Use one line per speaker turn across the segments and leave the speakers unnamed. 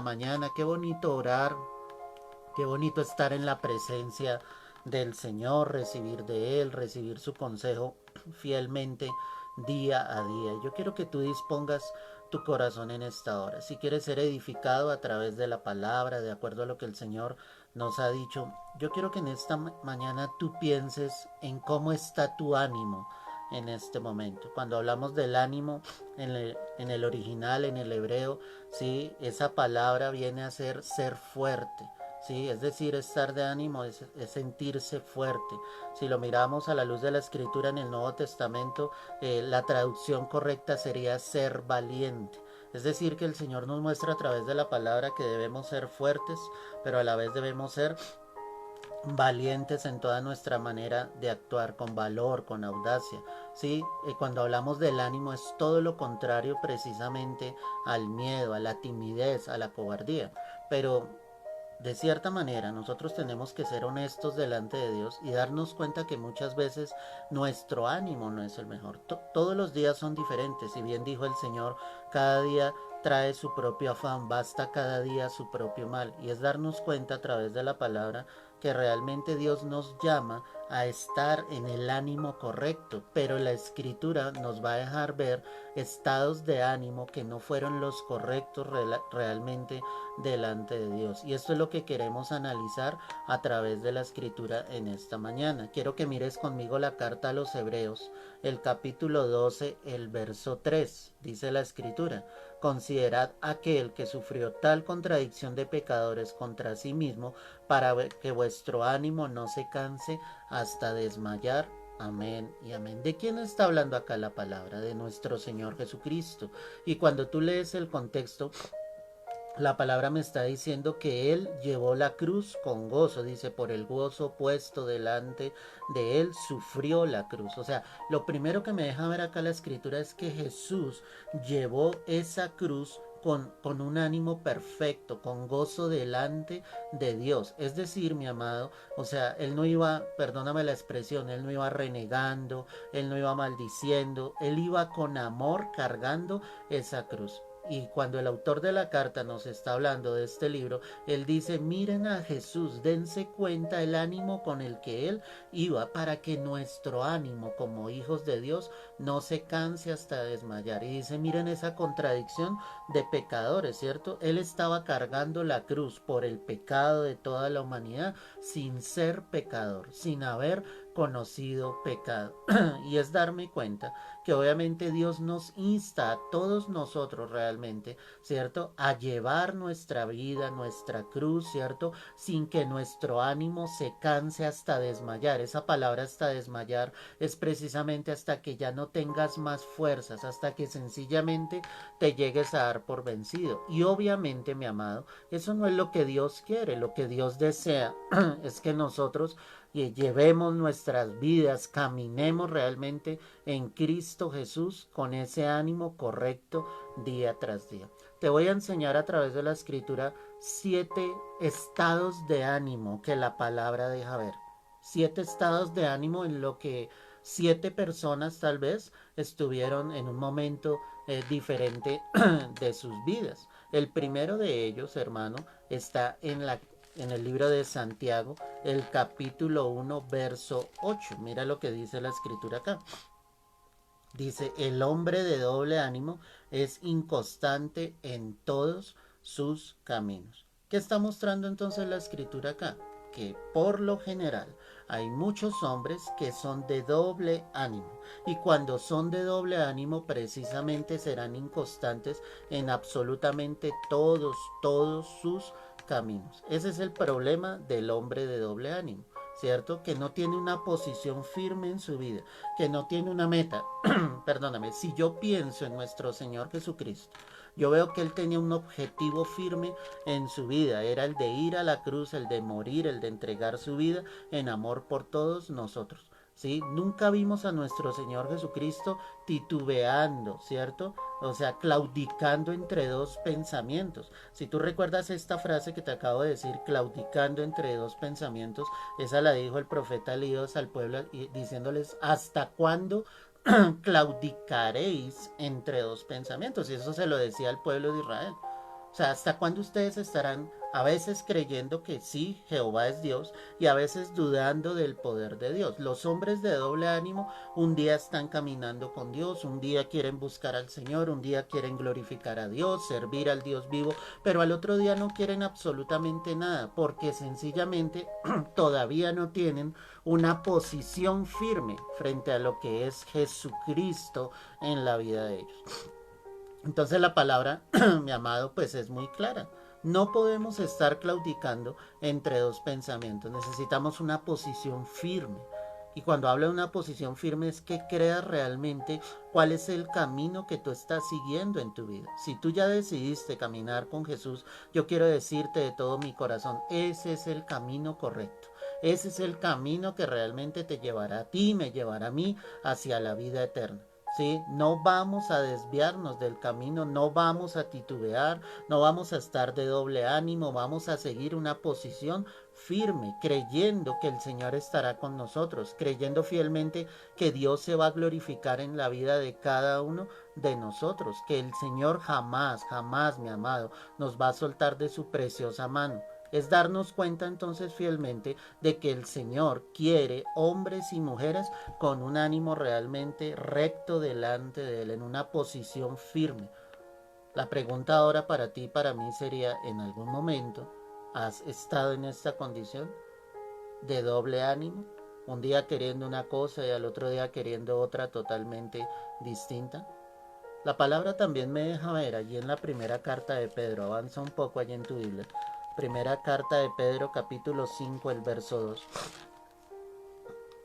mañana, qué bonito orar, qué bonito estar en la presencia del Señor, recibir de Él, recibir su consejo fielmente día a día. Yo quiero que tú dispongas tu corazón en esta hora. Si quieres ser edificado a través de la palabra, de acuerdo a lo que el Señor nos ha dicho, yo quiero que en esta mañana tú pienses en cómo está tu ánimo en este momento. Cuando hablamos del ánimo en el original, en el hebreo, ¿sí? Esa palabra viene a ser fuerte. Sí, es decir, estar de ánimo es sentirse fuerte. Si lo miramos a la luz de la escritura en el Nuevo Testamento, la traducción correcta sería ser valiente. Es decir, que el Señor nos muestra a través de la palabra que debemos ser fuertes, pero a la vez debemos ser valientes en toda nuestra manera de actuar, con valor, con audacia. ¿Sí? Cuando hablamos del ánimo es todo lo contrario precisamente al miedo, a la timidez, a la cobardía. Pero de cierta manera nosotros tenemos que ser honestos delante de Dios y darnos cuenta que muchas veces nuestro ánimo no es el mejor. Todos los días son diferentes. Si bien dijo el Señor, cada día trae su propio afán, basta cada día su propio mal. Y es darnos cuenta a través de la palabra que realmente Dios nos llama a estar en el ánimo correcto, pero la escritura nos va a dejar ver estados de ánimo que no fueron los correctos realmente delante de Dios. Y esto es lo que queremos analizar a través de la escritura en esta mañana. Quiero que mires conmigo la carta a los Hebreos, el capítulo 12, el verso 3. Dice la escritura: considerad aquel que sufrió tal contradicción de pecadores contra sí mismo, para que vuestro ánimo no se canse hasta desmayar. Amén y amén. ¿De quién está hablando acá la palabra? De nuestro Señor Jesucristo. Y cuando tú lees el contexto, la palabra me está diciendo que Él llevó la cruz con gozo. Dice, por el gozo puesto delante de Él, sufrió la cruz. O sea, lo primero que me deja ver acá la escritura es que Jesús llevó esa cruz con un ánimo perfecto, con gozo delante de Dios. Es decir, mi amado, o sea, Él no iba, perdóname la expresión, Él no iba renegando, Él no iba maldiciendo, Él iba con amor cargando esa cruz. Y cuando el autor de la carta nos está hablando de este libro, él dice, miren a Jesús, dense cuenta el ánimo con el que él iba, para que nuestro ánimo como hijos de Dios no se canse hasta desmayar. Y dice, miren esa contradicción de pecadores, ¿cierto? Él estaba cargando la cruz por el pecado de toda la humanidad sin ser pecador, sin haber conocido pecado. Y es darme cuenta que obviamente Dios nos insta a todos nosotros realmente, ¿cierto? A llevar nuestra vida, nuestra cruz, ¿cierto? Sin que nuestro ánimo se canse hasta desmayar. Esa palabra hasta desmayar es precisamente hasta que ya no tengas más fuerzas, hasta que sencillamente te llegues a dar por vencido. Y obviamente, mi amado, eso no es lo que Dios quiere. Lo que Dios desea es que nosotros llevemos nuestras vidas, caminemos realmente en Cristo Jesús con ese ánimo correcto día tras día. Te voy a enseñar a través de la escritura 7 estados de ánimo que la palabra deja ver. 7 estados de ánimo en lo que 7 personas tal vez estuvieron en un momento diferente de sus vidas. El primero de ellos, hermano, está en el libro de Santiago, el capítulo 1, verso 8. Mira lo que dice la escritura acá. Dice, el hombre de doble ánimo es inconstante en todos sus caminos. ¿Qué está mostrando entonces la escritura acá? Que por lo general hay muchos hombres que son de doble ánimo, y cuando son de doble ánimo precisamente serán inconstantes en absolutamente todos sus caminos. Ese es el problema del hombre de doble ánimo, ¿cierto? Que no tiene una posición firme en su vida, que no tiene una meta. Perdóname, si yo pienso en nuestro Señor Jesucristo, yo veo que Él tenía un objetivo firme en su vida, era el de ir a la cruz, el de morir, el de entregar su vida en amor por todos nosotros. ¿Sí? Nunca vimos a nuestro Señor Jesucristo titubeando, ¿cierto? O sea, claudicando entre dos pensamientos. Si tú recuerdas esta frase que te acabo de decir, claudicando entre dos pensamientos, esa la dijo el profeta Elías al pueblo diciéndoles, ¿hasta cuándo claudicaréis entre dos pensamientos? Y eso se lo decía al pueblo de Israel. O sea, ¿hasta cuándo ustedes estarán a veces creyendo que sí, Jehová es Dios y a veces dudando del poder de Dios? Los hombres de doble ánimo un día están caminando con Dios, un día quieren buscar al Señor, un día quieren glorificar a Dios, servir al Dios vivo, pero al otro día no quieren absolutamente nada porque sencillamente todavía no tienen una posición firme frente a lo que es Jesucristo en la vida de ellos. Entonces la palabra, mi amado, pues es muy clara. No podemos estar claudicando entre dos pensamientos. Necesitamos una posición firme. Y cuando hablo de una posición firme es que creas realmente cuál es el camino que tú estás siguiendo en tu vida. Si tú ya decidiste caminar con Jesús, yo quiero decirte de todo mi corazón, ese es el camino correcto. Ese es el camino que realmente te llevará a ti, me llevará a mí hacia la vida eterna. ¿Sí? No vamos a desviarnos del camino, no vamos a titubear, no vamos a estar de doble ánimo, vamos a seguir una posición firme, creyendo que el Señor estará con nosotros, creyendo fielmente que Dios se va a glorificar en la vida de cada uno de nosotros, que el Señor jamás, jamás, mi amado, nos va a soltar de su preciosa mano. Es darnos cuenta entonces fielmente de que el Señor quiere hombres y mujeres con un ánimo realmente recto delante de Él, en una posición firme. La pregunta ahora para ti y para mí sería, ¿en algún momento has estado en esta condición de doble ánimo? Un día queriendo una cosa y al otro día queriendo otra totalmente distinta. La palabra también me deja ver allí en la primera carta de Pedro, avanza un poco allí en tu Biblia. Primera carta de Pedro, capítulo 5, el verso 2.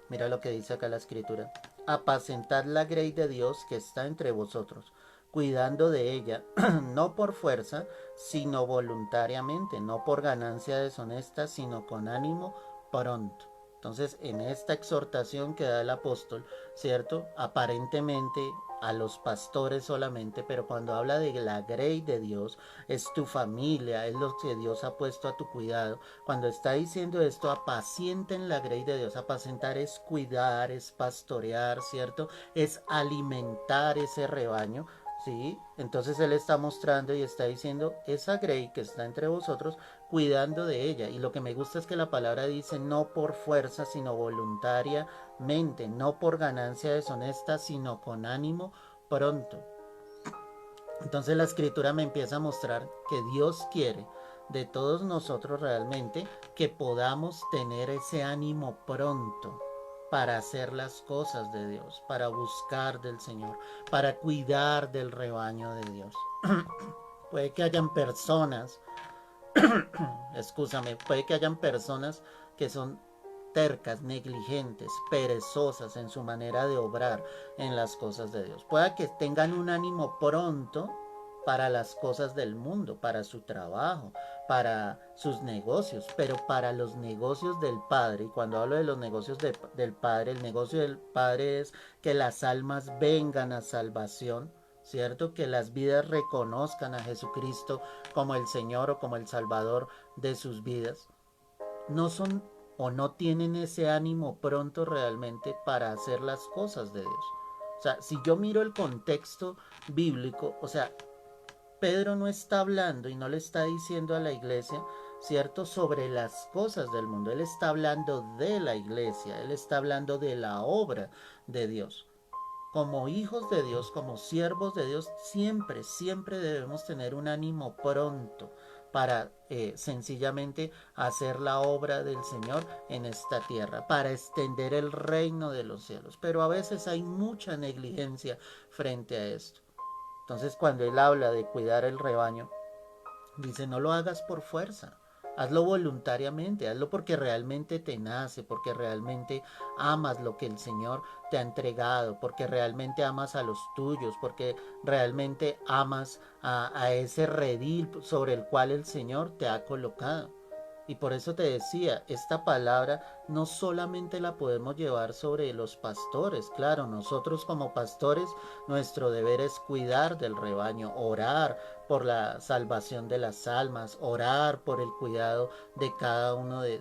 Mira lo que dice acá la escritura. Apacentad la grey de Dios que está entre vosotros, cuidando de ella, no por fuerza, sino voluntariamente, no por ganancia deshonesta, sino con ánimo pronto. Entonces, en esta exhortación que da el apóstol, ¿cierto? Aparentemente a los pastores solamente, pero cuando habla de la grey de Dios, es tu familia, es lo que Dios ha puesto a tu cuidado. Cuando está diciendo esto, apacienten la grey de Dios. Apacentar es cuidar, es pastorear, ¿cierto? Es alimentar ese rebaño. ¿Sí? Entonces él está mostrando y está diciendo esa grey que está entre vosotros, cuidando de ella. Y lo que me gusta es que la palabra dice no por fuerza, sino voluntariamente, no por ganancia deshonesta, sino con ánimo pronto. Entonces la escritura me empieza a mostrar que Dios quiere de todos nosotros realmente que podamos tener ese ánimo pronto para hacer las cosas de Dios, para buscar del Señor, para cuidar del rebaño de Dios. Puede que hayan personas, puede que hayan personas que son tercas, negligentes, perezosas en su manera de obrar en las cosas de Dios. Pueda que tengan un ánimo pronto para las cosas del mundo, para su trabajo, para sus negocios, pero para los negocios del Padre, y cuando hablo de los negocios del Padre, el negocio del Padre es que las almas vengan a salvación, ¿cierto? Que las vidas reconozcan a Jesucristo como el Señor o como el Salvador de sus vidas. No son o no tienen ese ánimo pronto realmente para hacer las cosas de Dios. O sea, si yo miro el contexto bíblico, o sea, Pedro no está hablando y no le está diciendo a la iglesia, ¿cierto?, sobre las cosas del mundo. Él está hablando de la iglesia, él está hablando de la obra de Dios. Como hijos de Dios, como siervos de Dios, siempre, siempre debemos tener un ánimo pronto para sencillamente hacer la obra del Señor en esta tierra, para extender el reino de los cielos. Pero a veces hay mucha negligencia frente a esto. Entonces, cuando él habla de cuidar el rebaño, dice, no lo hagas por fuerza, hazlo voluntariamente, hazlo porque realmente te nace, porque realmente amas lo que el Señor te ha entregado, porque realmente amas a los tuyos, porque realmente amas a ese redil sobre el cual el Señor te ha colocado. Y por eso te decía, esta palabra no solamente la podemos llevar sobre los pastores, claro, nosotros como pastores, nuestro deber es cuidar del rebaño, orar por la salvación de las almas, orar por el cuidado de cada uno de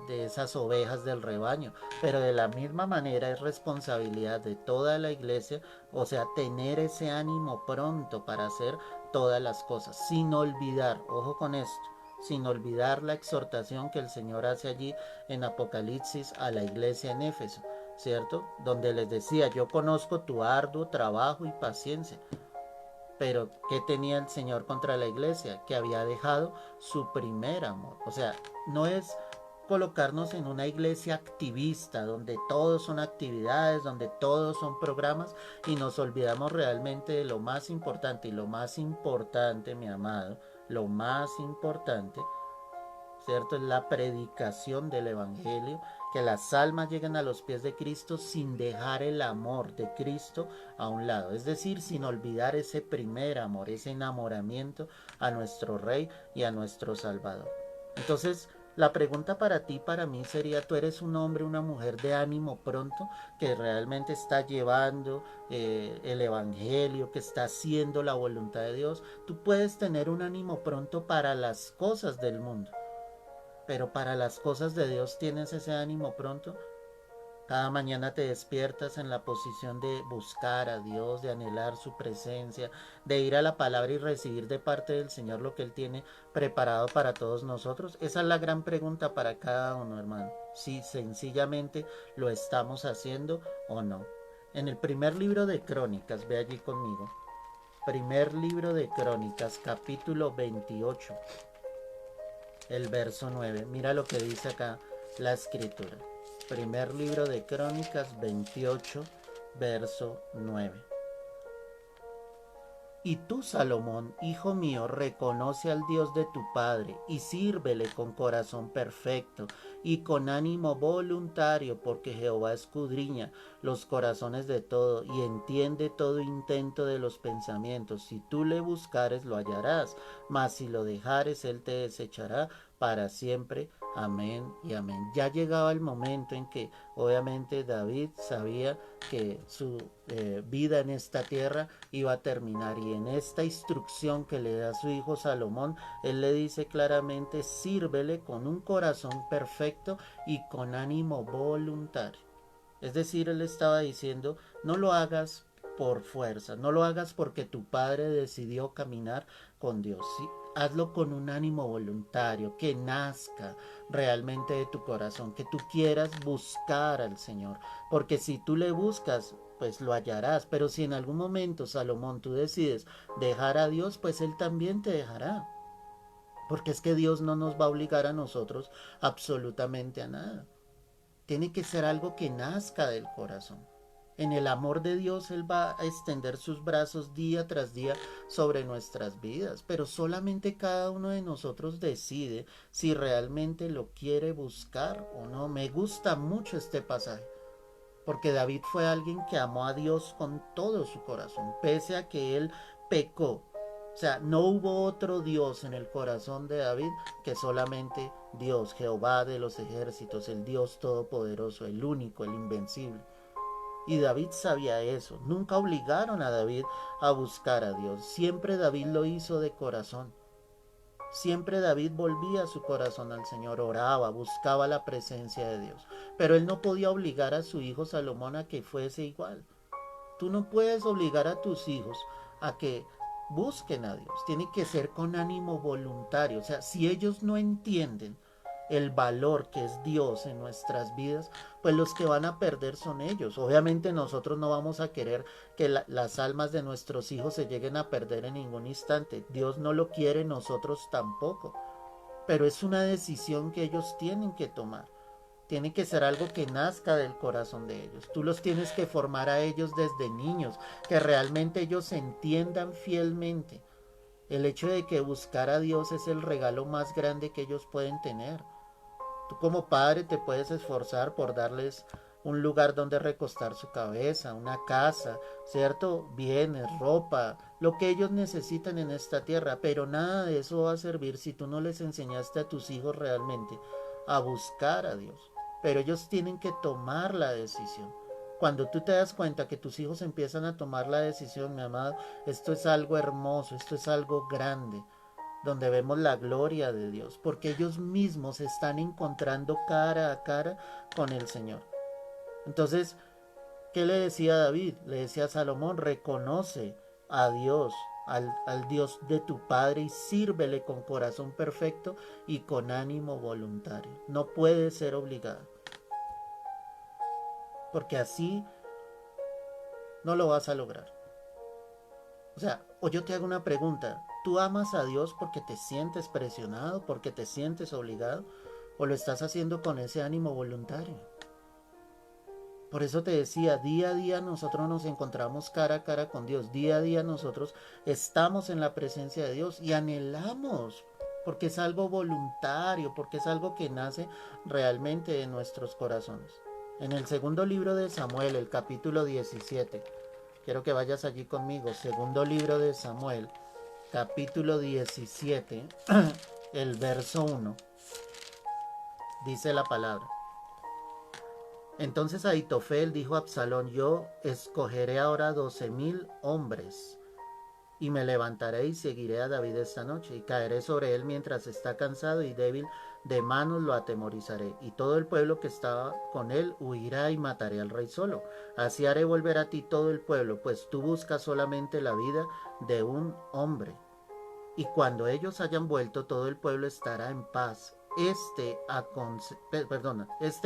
esas ovejas del rebaño. Pero de la misma manera es responsabilidad de toda la iglesia, o sea, tener ese ánimo pronto para hacer todas las cosas, sin olvidar, ojo con esto, sin olvidar la exhortación que el Señor hace allí en Apocalipsis a la iglesia en Éfeso, ¿cierto? Donde les decía, yo conozco tu arduo trabajo y paciencia. Pero ¿qué tenía el Señor contra la iglesia? Que había dejado su primer amor. O sea, no es colocarnos en una iglesia activista, donde todos son actividades, donde todos son programas y nos olvidamos realmente de lo más importante. Y lo más importante, mi amado, lo más importante, ¿cierto? Es la predicación del Evangelio, que las almas lleguen a los pies de Cristo sin dejar el amor de Cristo a un lado, es decir, sin olvidar ese primer amor, ese enamoramiento a nuestro Rey y a nuestro Salvador. Entonces, la pregunta para ti, para mí sería, ¿tú eres un hombre, una mujer de ánimo pronto que realmente está llevando el Evangelio, que está haciendo la voluntad de Dios? Tú puedes tener un ánimo pronto para las cosas del mundo, pero para las cosas de Dios tienes ese ánimo pronto. Cada mañana te despiertas en la posición de buscar a Dios, de anhelar su presencia, de ir a la palabra y recibir de parte del Señor lo que Él tiene preparado para todos nosotros. Esa es la gran pregunta para cada uno, hermano. Si sencillamente lo estamos haciendo o no. En el primer libro de Crónicas, ve allí conmigo. Primer libro de Crónicas, capítulo 28. El verso 9. Mira lo que dice acá la escritura. Primer libro de Crónicas 28, verso 9. Y tú, Salomón, hijo mío, reconoce al Dios de tu Padre y sírvele con corazón perfecto y con ánimo voluntario, porque Jehová escudriña los corazones de todo y entiende todo intento de los pensamientos. Si tú le buscares, lo hallarás, mas si lo dejares, él te desechará para siempre. Amén y amén. Ya llegaba el momento en que obviamente David sabía que su vida en esta tierra iba a terminar, y en esta instrucción que le da a su hijo Salomón, él le dice claramente: sírvele con un corazón perfecto y con ánimo voluntario. Es decir, él estaba diciendo, no lo hagas por fuerza, no lo hagas porque tu padre decidió caminar con Dios, ¿sí? Hazlo con un ánimo voluntario, que nazca realmente de tu corazón, que tú quieras buscar al Señor, porque si tú le buscas, pues lo hallarás. Pero si en algún momento, Salomón, tú decides dejar a Dios, pues Él también te dejará, porque es que Dios no nos va a obligar a nosotros absolutamente a nada. Tiene que ser algo que nazca del corazón. En el amor de Dios Él va a extender sus brazos día tras día sobre nuestras vidas, pero solamente cada uno de nosotros decide si realmente lo quiere buscar o no. Me gusta mucho este pasaje, porque David fue alguien que amó a Dios con todo su corazón, pese a que él pecó. O sea, no hubo otro Dios en el corazón de David que solamente Dios, Jehová de los ejércitos, el Dios todopoderoso, el único, el invencible. Y David sabía eso. Nunca obligaron a David a buscar a Dios. Siempre David lo hizo de corazón. Siempre David volvía su corazón al Señor, oraba, buscaba la presencia de Dios. Pero él no podía obligar a su hijo Salomón a que fuese igual. Tú no puedes obligar a tus hijos a que busquen a Dios. Tiene que ser con ánimo voluntario. O sea, si ellos no entienden el valor que es Dios en nuestras vidas, pues los que van a perder son ellos. Obviamente nosotros no vamos a querer que las almas de nuestros hijos se lleguen a perder en ningún instante. Dios no lo quiere, nosotros tampoco. Pero es una decisión que ellos tienen que tomar. Tiene que ser algo que nazca del corazón de ellos. Tú los tienes que formar a ellos desde niños, que realmente ellos entiendan fielmente el hecho de que buscar a Dios es el regalo más grande que ellos pueden tener. Tú como padre te puedes esforzar por darles un lugar donde recostar su cabeza, una casa, ¿cierto? Bienes, ropa, lo que ellos necesitan en esta tierra, pero nada de eso va a servir si tú no les enseñaste a tus hijos realmente a buscar a Dios. Pero ellos tienen que tomar la decisión. Cuando tú te das cuenta que tus hijos empiezan a tomar la decisión, mi amado, esto es algo hermoso, esto es algo grande, donde vemos la gloria de Dios, porque ellos mismos se están encontrando cara a cara con el Señor. Entonces, ¿qué le decía David? Le decía a Salomón: reconoce a Dios al Dios de tu Padre y sírvele con corazón perfecto y con ánimo voluntario. No puede ser obligado, porque así no lo vas a lograr. O sea, o yo te hago una pregunta, ¿tú amas a Dios porque te sientes presionado, porque te sientes obligado, o lo estás haciendo con ese ánimo voluntario? Por eso te decía, día a día nosotros nos encontramos cara a cara con Dios, día a día nosotros estamos en la presencia de Dios y anhelamos, porque es algo voluntario, porque es algo que nace realmente de nuestros corazones. En el segundo libro de Samuel, el capítulo 17, quiero que vayas allí conmigo, segundo libro de Samuel, capítulo 17, el verso 1, dice la palabra. Entonces Ahitofel dijo a Absalón, yo escogeré ahora 12,000 hombres y me levantaré y seguiré a David esta noche y caeré sobre él mientras está cansado y débil de manos lo atemorizaré y todo el pueblo que estaba con él huirá y mataré al rey solo. Así haré volver a ti todo el pueblo, pues tú buscas solamente la vida de un hombre. Y cuando ellos hayan vuelto, todo el pueblo estará en paz. Este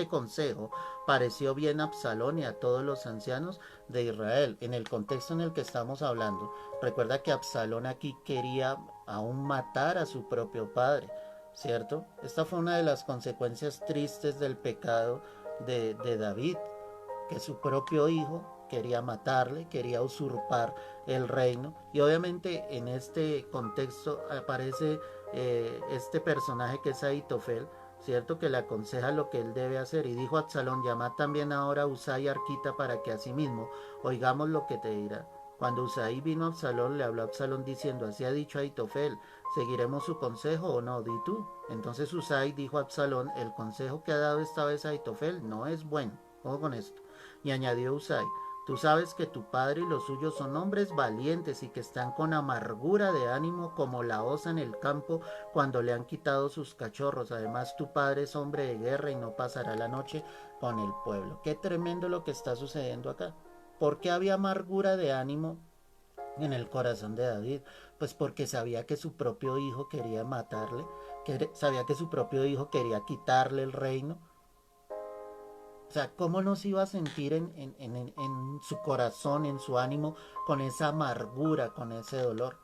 consejo pareció bien a Absalón y a todos los ancianos de Israel. En el contexto en el que estamos hablando, recuerda que Absalón aquí quería aún matar a su propio padre, ¿cierto? Esta fue una de las consecuencias tristes del pecado de David, que su propio hijo quería matarle, quería usurpar el reino. Y obviamente en este contexto aparece este personaje que es Ahitofel, ¿cierto? Que le aconseja lo que él debe hacer. Y dijo a Absalón, llamad también ahora a Usai y Arquita para que asimismo oigamos lo que te dirá. Cuando Usai vino a Absalón, le habló a Absalón diciendo, así ha dicho Ahitofel, ¿seguiremos su consejo o no? Di tú. Entonces Usai dijo a Absalón, el consejo que ha dado esta vez Ahitofel no es bueno. Ojo con esto. Y añadió Usai, tú sabes que tu padre y los suyos son hombres valientes y que están con amargura de ánimo como la osa en el campo cuando le han quitado sus cachorros. Además, tu padre es hombre de guerra y no pasará la noche con el pueblo. Qué tremendo lo que está sucediendo acá. ¿Por qué había amargura de ánimo en el corazón de David? Pues porque sabía que su propio hijo quería matarle, sabía que su propio hijo quería quitarle el reino. O sea, ¿cómo no se iba a sentir en su corazón, en su ánimo, con esa amargura, con ese dolor?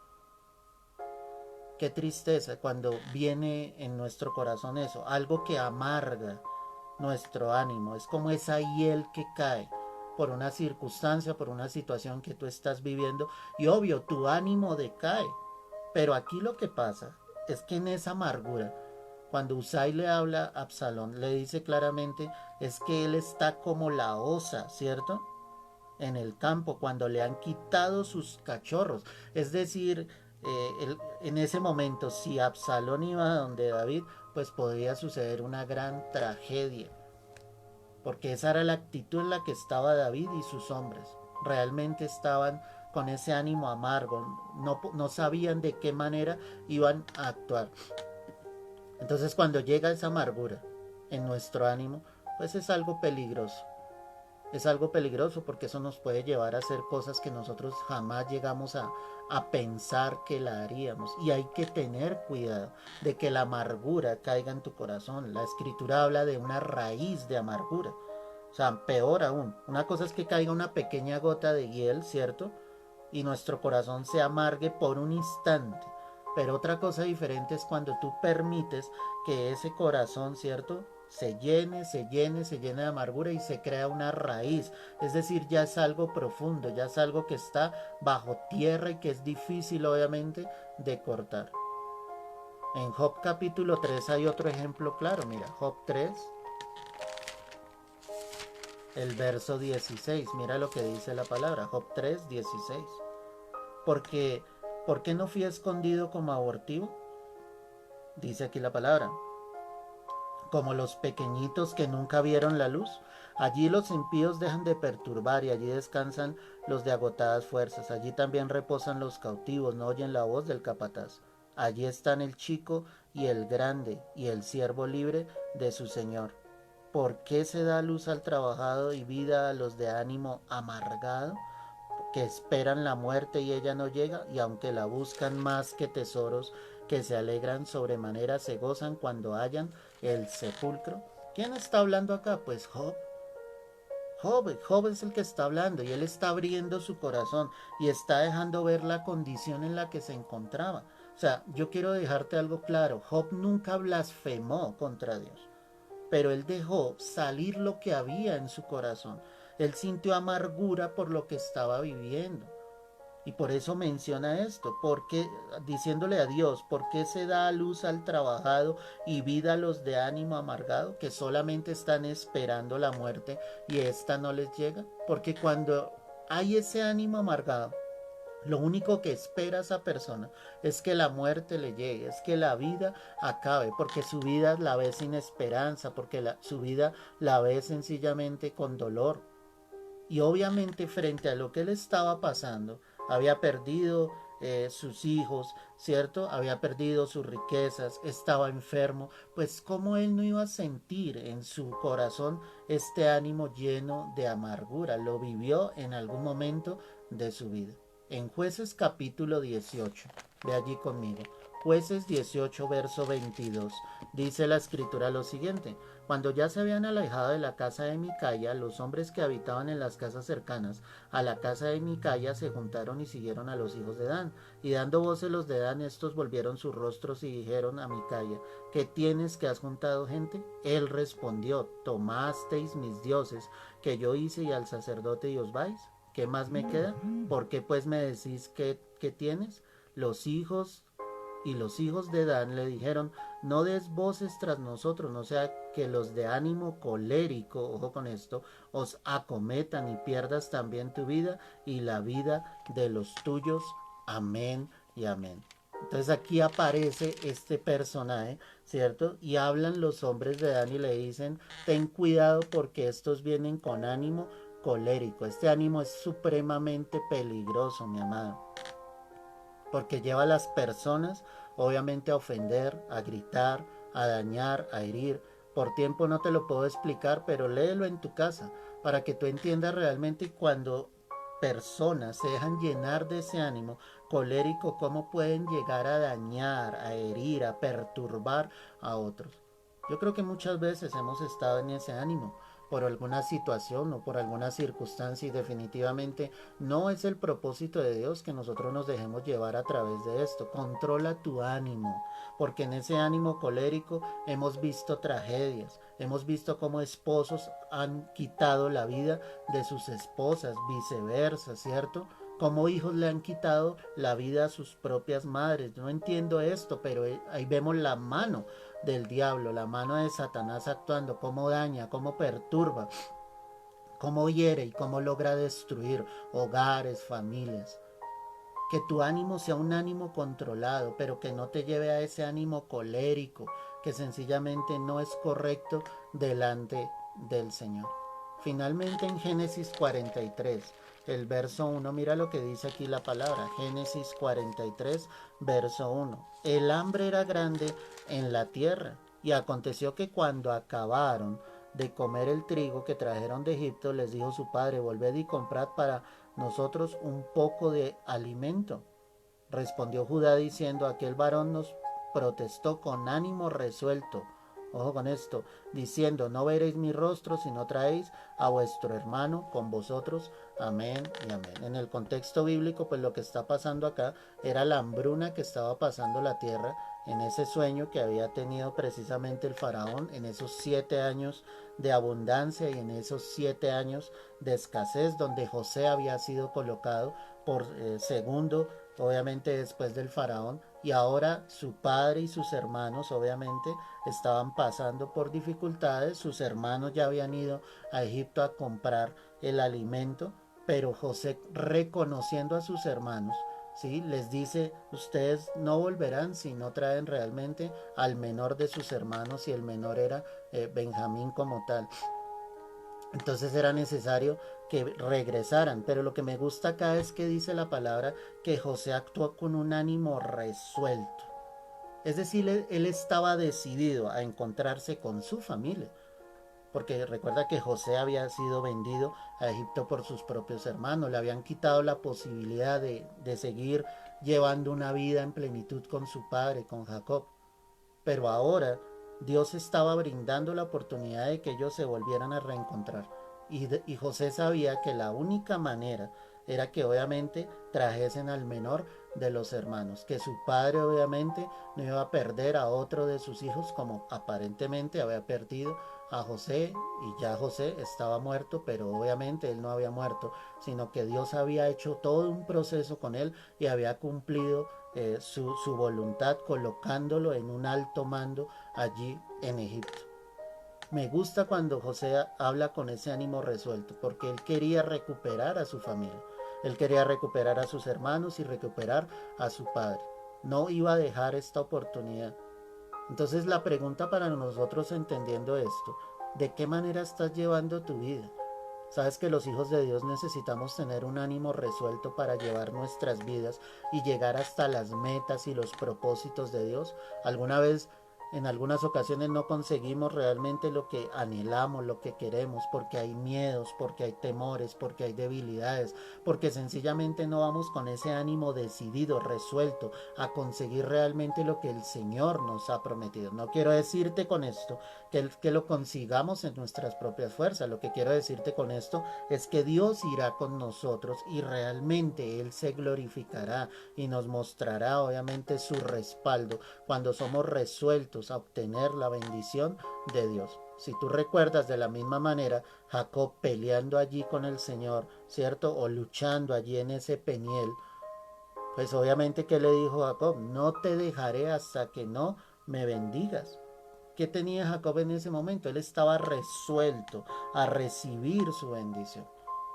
Qué tristeza cuando viene en nuestro corazón eso, algo que amarga nuestro ánimo. Es como esa hiel que cae por una circunstancia, por una situación que tú estás viviendo. Y obvio, tu ánimo decae. Pero aquí lo que pasa es que en esa amargura, cuando Usai le habla a Absalón, le dice claramente, es que él está como la osa, ¿cierto? En el campo, cuando le han quitado sus cachorros. Es decir, en ese momento, si Absalón iba donde David, pues podría suceder una gran tragedia. Porque esa era la actitud en la que estaba David y sus hombres. Realmente estaban con ese ánimo amargo, no sabían de qué manera iban a actuar. Entonces cuando llega esa amargura en nuestro ánimo, pues es algo peligroso. Es algo peligroso porque eso nos puede llevar a hacer cosas que nosotros jamás llegamos a pensar que la haríamos. Y hay que tener cuidado de que la amargura caiga en tu corazón. La escritura habla de una raíz de amargura. O sea, peor aún, una cosa es que caiga una pequeña gota de hiel, ¿cierto? Y nuestro corazón se amargue por un instante. Pero otra cosa diferente es cuando tú permites que ese corazón, ¿cierto? Se llene de amargura y se crea una raíz. Es decir, ya es algo profundo, ya es algo que está bajo tierra y que es difícil, obviamente, de cortar. En Job capítulo 3 hay otro ejemplo claro. Mira, Job 3, el verso 16. Mira lo que dice la palabra. Job 3, 16. Porque, ¿por qué no fui escondido como abortivo? Dice aquí la palabra. Como los pequeñitos que nunca vieron la luz. Allí los impíos dejan de perturbar y allí descansan los de agotadas fuerzas. Allí también reposan los cautivos, no oyen la voz del capataz. Allí están el chico y el grande y el siervo libre de su señor. ¿Por qué se da luz al trabajado y vida a los de ánimo amargado? que esperan la muerte y ella no llega, y aunque la buscan más que tesoros, que se alegran sobremanera, se gozan cuando hallan el sepulcro. ¿Quién está hablando acá? Pues Job. Job es el que está hablando y él está abriendo su corazón y está dejando ver la condición en la que se encontraba. O sea, yo quiero dejarte algo claro, Job nunca blasfemó contra Dios, pero él dejó salir lo que había en su corazón. Él sintió amargura por lo que estaba viviendo. Y por eso menciona esto, porque diciéndole a Dios, ¿por qué se da a luz al trabajado y vida a los de ánimo amargado, que solamente están esperando la muerte y esta no les llega? Porque cuando hay ese ánimo amargado, lo único que espera esa persona es que la muerte le llegue, es que la vida acabe, porque su vida la ve sin esperanza, porque su vida la ve sencillamente con dolor. Y obviamente frente a lo que él estaba pasando, había perdido sus hijos, ¿cierto? Había perdido sus riquezas, estaba enfermo, pues cómo él no iba a sentir en su corazón este ánimo lleno de amargura. Lo vivió en algún momento de su vida. En Jueces capítulo 18, ve allí conmigo. Jueces 18, verso 22, dice la escritura lo siguiente: cuando ya se habían alejado de la casa de Micaya, los hombres que habitaban en las casas cercanas a la casa de Micaya se juntaron y siguieron a los hijos de Dan. Y dando voces los de Dan, estos volvieron sus rostros y dijeron a Micaya: ¿qué tienes, que has juntado gente? Él respondió: tomasteis mis dioses que yo hice y al sacerdote y os vais. ¿Qué más me queda? ¿Por qué pues me decís que tienes? Los hijos de Dan le dijeron: no des voces tras nosotros, no sea que los de ánimo colérico, ojo con esto, os acometan y pierdas también tu vida y la vida de los tuyos. Amén y amén. Entonces aquí aparece este personaje, ¿cierto? Y hablan los hombres de Dan y le dicen: ten cuidado porque estos vienen con ánimo colérico. Este ánimo es supremamente peligroso, mi amado, porque lleva a las personas obviamente a ofender, a gritar, a dañar, a herir. Por tiempo no te lo puedo explicar, pero léelo en tu casa para que tú entiendas realmente cuando personas se dejan llenar de ese ánimo colérico, cómo pueden llegar a dañar, a herir, a perturbar a otros. Yo creo que muchas veces hemos estado en ese ánimo por alguna situación o por alguna circunstancia, y definitivamente no es el propósito de Dios que nosotros nos dejemos llevar a través de esto. Controla tu ánimo, porque en ese ánimo colérico hemos visto tragedias, hemos visto cómo esposos han quitado la vida de sus esposas, viceversa, ¿cierto? Como hijos le han quitado la vida a sus propias madres. No entiendo esto, pero ahí vemos la mano del diablo, la mano de Satanás actuando, cómo daña, cómo perturba, cómo hiere y cómo logra destruir hogares, familias. Que tu ánimo sea un ánimo controlado, pero que no te lleve a ese ánimo colérico, que sencillamente no es correcto delante del Señor. Finalmente en Génesis 43, el verso 1, mira lo que dice aquí la palabra. Génesis 43, verso 1. El hambre era grande en la tierra, y aconteció que cuando acabaron de comer el trigo que trajeron de Egipto, les dijo su padre: volved y comprad para nosotros un poco de alimento. Respondió Judá diciendo: aquel varón nos protestó con ánimo resuelto, ojo con esto, diciendo: no veréis mi rostro si no traéis a vuestro hermano con vosotros. Amén y amén. En el contexto bíblico, pues lo que está pasando acá era la hambruna que estaba pasando la tierra en ese sueño que había tenido precisamente el faraón en esos 7 años de abundancia y en esos 7 años de escasez, donde José había sido colocado por segundo, obviamente después del faraón, y ahora su padre y sus hermanos obviamente estaban pasando por dificultades. Sus hermanos ya habían ido a Egipto a comprar el alimento, pero José, reconociendo a sus hermanos, ¿sí?, les dice: ustedes no volverán si no traen realmente al menor de sus hermanos, y el menor era Benjamín como tal. Entonces era necesario que regresaran, pero lo que me gusta acá es que dice la palabra que José actuó con un ánimo resuelto. Es decir, él estaba decidido a encontrarse con su familia. porque recuerda que José había sido vendido a Egipto por sus propios hermanos, le habían quitado la posibilidad de seguir llevando una vida en plenitud con su padre, con Jacob. Pero ahora Dios estaba brindando la oportunidad de que ellos se volvieran a reencontrar. Y José sabía que la única manera era que obviamente trajesen al menor de los hermanos, que su padre obviamente no iba a perder a otro de sus hijos como aparentemente había perdido a José, y ya José estaba muerto, pero obviamente él no había muerto, sino que Dios había hecho todo un proceso con él y había cumplido su voluntad colocándolo en un alto mando allí en Egipto. Me gusta cuando José habla con ese ánimo resuelto, porque él quería recuperar a su familia, él quería recuperar a sus hermanos y recuperar a su padre. No iba a dejar esta oportunidad. Entonces la pregunta para nosotros entendiendo esto, ¿de qué manera estás llevando tu vida? Sabes que los hijos de Dios necesitamos tener un ánimo resuelto para llevar nuestras vidas y llegar hasta las metas y los propósitos de Dios. Alguna vez, en algunas ocasiones no conseguimos realmente lo que anhelamos, lo que queremos, porque hay miedos, porque hay temores, porque hay debilidades, porque sencillamente no vamos con ese ánimo decidido, resuelto a conseguir realmente lo que el Señor nos ha prometido. No quiero decirte con esto que lo consigamos en nuestras propias fuerzas. Lo que quiero decirte con esto es que Dios irá con nosotros y realmente Él se glorificará y nos mostrará obviamente su respaldo cuando somos resueltos a obtener la bendición de Dios. Si tú recuerdas, de la misma manera, Jacob peleando allí con el Señor, ¿cierto? O luchando allí en ese Peniel, pues obviamente que le dijo Jacob, no te dejaré hasta que no me bendigas. ¿Qué tenía Jacob en ese momento? Él estaba resuelto a recibir su bendición.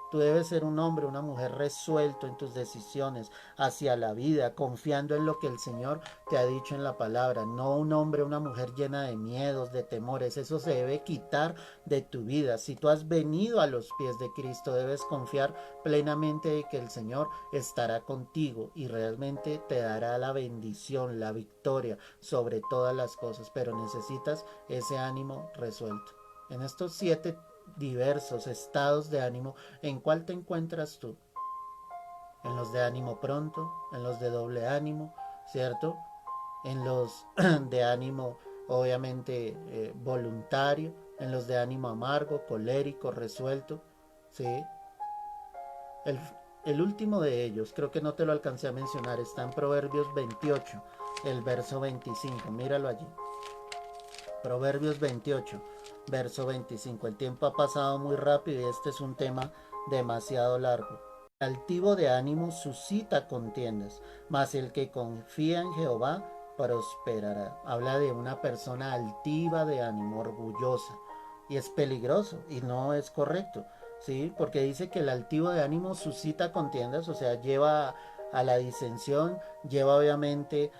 Tú debes ser un hombre, una mujer resuelto en tus decisiones hacia la vida, confiando en lo que el Señor te ha dicho en la palabra. No un hombre, una mujer llena de miedos, de temores. Eso se debe quitar de tu vida. Si tú has venido a los pies de Cristo, debes confiar plenamente de que el Señor estará contigo y realmente te dará la bendición, la victoria sobre todas las cosas. Pero necesitas ese ánimo resuelto. En estos 7 diversos estados de ánimo, ¿en cuál te encuentras tú? En los de ánimo pronto, en los de doble ánimo, ¿cierto? En los de ánimo obviamente voluntario, en los de ánimo amargo, colérico, resuelto, ¿sí? El, el último de ellos, creo que no te lo alcancé a mencionar, está en Proverbios 28, el verso 25, míralo allí. Proverbios 28, verso 25. El tiempo ha pasado muy rápido y este es un tema demasiado largo. El altivo de ánimo suscita contiendas, mas el que confía en Jehová prosperará. Habla de una persona altiva de ánimo, orgullosa. Y es peligroso y no es correcto, ¿sí? Porque dice que el altivo de ánimo suscita contiendas, o sea, lleva a la disensión, lleva obviamente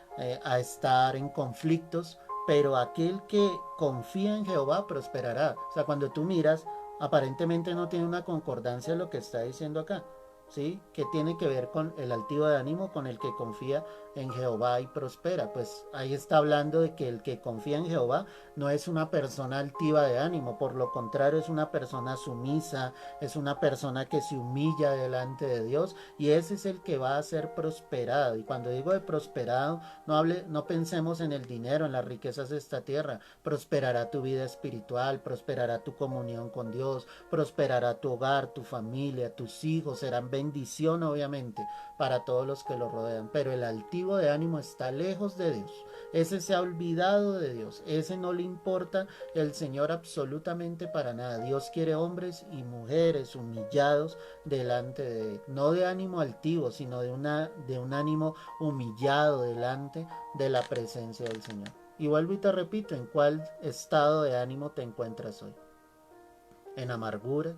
a estar en conflictos, pero aquel que confía en Jehová prosperará. O sea, cuando tú miras, aparentemente no tiene una concordancia lo que está diciendo acá. ¿Sí? Que tiene que ver con el altivo de ánimo, con el que confía en Jehová y prospera. Pues ahí está hablando de que el que confía en Jehová no es una persona altiva de ánimo, por lo contrario es una persona sumisa, es una persona que se humilla delante de Dios, y ese es el que va a ser prosperado. Y cuando digo de prosperado, no pensemos en el dinero, en las riquezas de esta tierra. Prosperará tu vida espiritual, prosperará tu comunión con Dios, prosperará tu hogar, tu familia, tus hijos, serán bendición obviamente para todos los que lo rodean. Pero el altivo de ánimo está lejos de Dios. Ese se ha olvidado de Dios. Ese no le importa el Señor absolutamente para nada. Dios quiere hombres y mujeres humillados delante de Él. No de ánimo altivo, sino de un ánimo humillado delante de la presencia del Señor. Y vuelvo y te repito, ¿en cuál estado de ánimo te encuentras hoy? ¿En amargura?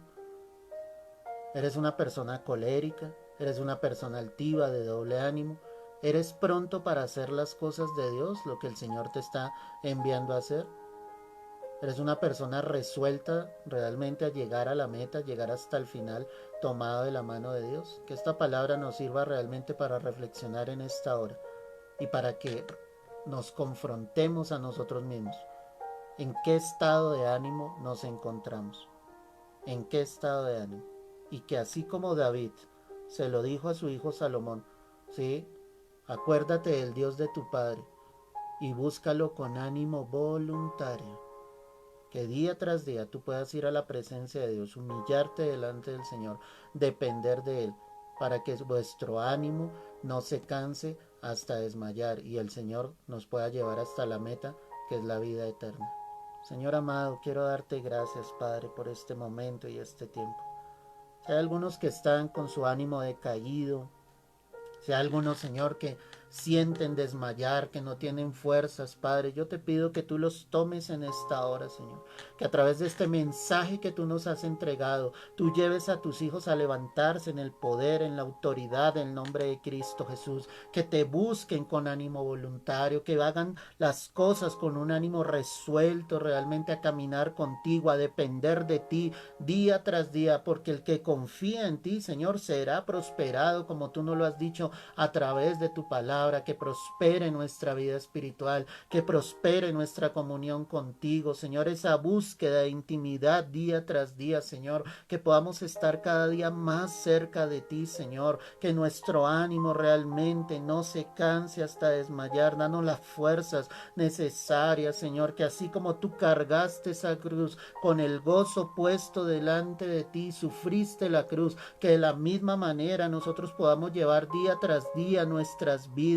¿Eres una persona colérica? ¿Eres una persona altiva, de doble ánimo? ¿Eres pronto para hacer las cosas de Dios, lo que el Señor te está enviando a hacer? ¿Eres una persona resuelta realmente a llegar a la meta, llegar hasta el final, tomado de la mano de Dios? Que esta palabra nos sirva realmente para reflexionar en esta hora y para que nos confrontemos a nosotros mismos. en qué estado de ánimo nos encontramos, en qué estado de ánimo. Y que así como David se lo dijo a su hijo Salomón, ¿sí? Acuérdate del Dios de tu padre y búscalo con ánimo voluntario. Que día tras día tú puedas ir a la presencia de Dios, humillarte delante del Señor, depender de Él, para que vuestro ánimo no se canse hasta desmayar y el Señor nos pueda llevar hasta la meta, que es la vida eterna. Señor amado, quiero darte gracias, Padre, por este momento y este tiempo. Si hay algunos que están con su ánimo decaído, si hay algunos, Señor, que sienten desmayar, que no tienen fuerzas, Padre, yo te pido que tú los tomes en esta hora, Señor. Que a través de este mensaje que tú nos has entregado, tú lleves a tus hijos a levantarse en el poder, en la autoridad, en el nombre de Cristo Jesús. Que te busquen con ánimo voluntario, que hagan las cosas con un ánimo resuelto, realmente a caminar contigo, a depender de ti día tras día, porque el que confía en ti, Señor, será prosperado, como tú nos lo has dicho a través de tu palabra. Que prospere nuestra vida espiritual, que prospere nuestra comunión contigo, Señor, esa búsqueda de intimidad día tras día, Señor, que podamos estar cada día más cerca de ti, Señor, que nuestro ánimo realmente no se canse hasta desmayar. Danos las fuerzas necesarias, Señor, que así como tú cargaste esa cruz con el gozo puesto delante de ti, sufriste la cruz, que de la misma manera nosotros podamos llevar día tras día nuestras vidas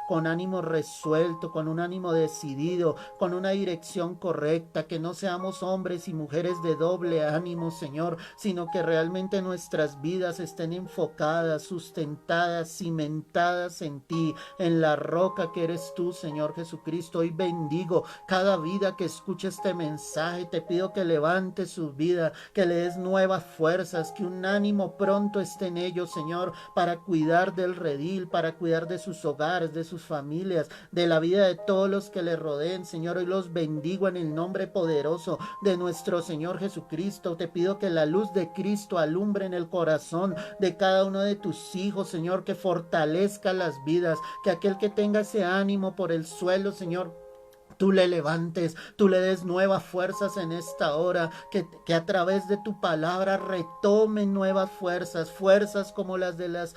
con ánimo resuelto, con un ánimo decidido, con una dirección correcta, que no seamos hombres y mujeres de doble ánimo, Señor, sino que realmente nuestras vidas estén enfocadas, sustentadas, cimentadas en ti, en la roca que eres tú, Señor Jesucristo. Hoy bendigo cada vida que escuche este mensaje. Te pido que levantes su vida, que le des nuevas fuerzas, que un ánimo pronto esté en ellos, Señor, para cuidar del redil, para cuidar de sus hogares, de sus familias, de la vida de todos los que le rodeen, Señor. Hoy los bendigo en el nombre poderoso de nuestro Señor Jesucristo. Te pido que la luz de Cristo alumbre en el corazón de cada uno de tus hijos, Señor, que fortalezca las vidas, que aquel que tenga ese ánimo por el suelo, Señor, tú le levantes, tú le des nuevas fuerzas en esta hora, que a través de tu palabra retomen nuevas fuerzas, fuerzas como las de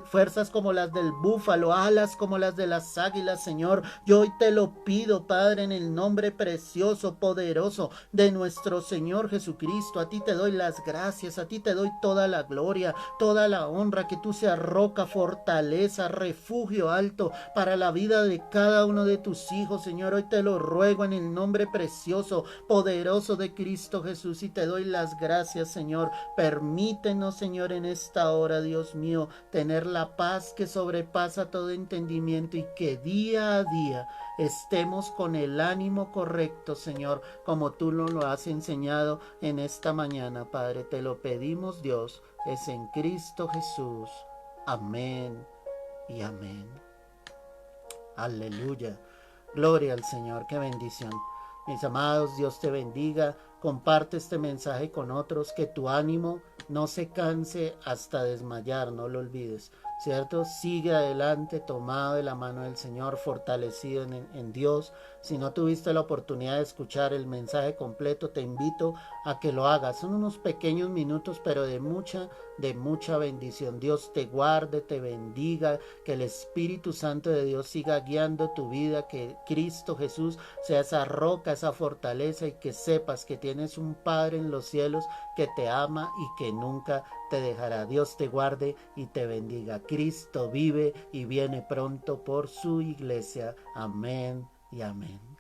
fuerzas como las del búfalo, alas como las de las águilas, Señor. Yo hoy te lo pido, Padre, en el nombre precioso, poderoso de nuestro Señor Jesucristo. A ti te doy las gracias, a ti te doy toda la gloria, toda la honra, que tú seas roca, fortaleza, refugio alto para la vida de cada uno de tus hijos, Señor. Hoy te lo ruego en el nombre precioso, poderoso de Cristo Jesús, y te doy las gracias, Señor. Permítenos, Señor, en esta hora, Dios mío, tener la paz que sobrepasa todo entendimiento, y que día a día estemos con el ánimo correcto, Señor, como tú nos lo has enseñado en esta mañana, Padre. Te lo pedimos, Dios, es en Cristo Jesús. Amén y amén. Aleluya. Gloria al Señor, qué bendición. Mis amados, Dios te bendiga. Comparte este mensaje con otros, que tu ánimo no se canse hasta desmayar, no lo olvides, ¿cierto? Sigue adelante, tomado de la mano del Señor, fortalecido en Dios. Si no tuviste la oportunidad de escuchar el mensaje completo, te invito a que lo hagas. Son unos pequeños minutos, pero de mucha bendición. Dios te guarde, te bendiga, que el Espíritu Santo de Dios siga guiando tu vida, que Cristo Jesús sea esa roca, esa fortaleza, y que sepas que tienes un Padre en los cielos que te ama y que nunca te dejará. Dios te guarde y te bendiga. Cristo vive y viene pronto por su iglesia. Amén y amén.